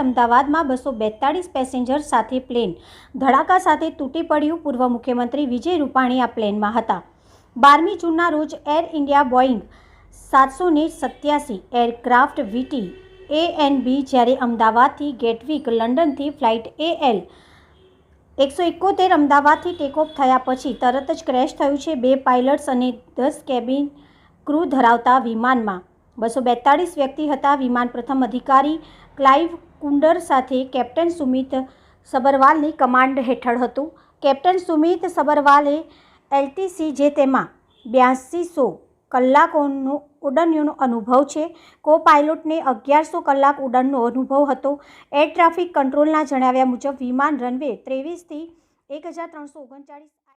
અમદાવાદમાં 242 પેસેન્જર સાથે પ્લેન ધડાકા સાથે તૂટી પડ્યું. પૂર્વ મુખ્યમંત્રી વિજય રૂપાણી આ પ્લેનમાં હતા. 12મી જૂનના રોજ Air India Boeing 787 aircraft VT ANB જ્યારે અમદાવાદથી ગેટવિક લંડનથી ફ્લાઇટ AL 171 અમદાવાદથી ટેકઓફ થયા પછી તરત જ ક્રેશ થયું છે. 2 પાયલટ્સ અને 10 કેબિન ક્રૂ ધરાવતા વિમાનમાં 242 વ્યક્તિ હતા. વિમાન પ્રથમ અધિકારી ક્લાઇવ કુંડર સાથે કેપ્ટન સુમિત સબરવાલની કમાન્ડ હેઠળ હતું. કેપ્ટન સુમિત સબરવાલે LTC જે તેમાં 8200 કલાકોનો ઉડ્ડયનનો અનુભવ છે. કો પાયલોટને 1100 કલાક ઉડ્ડયનનો અનુભવ હતો. એર ટ્રાફિક કંટ્રોલના જણાવ્યા મુજબ વિમાન રનવે 23 થી 1339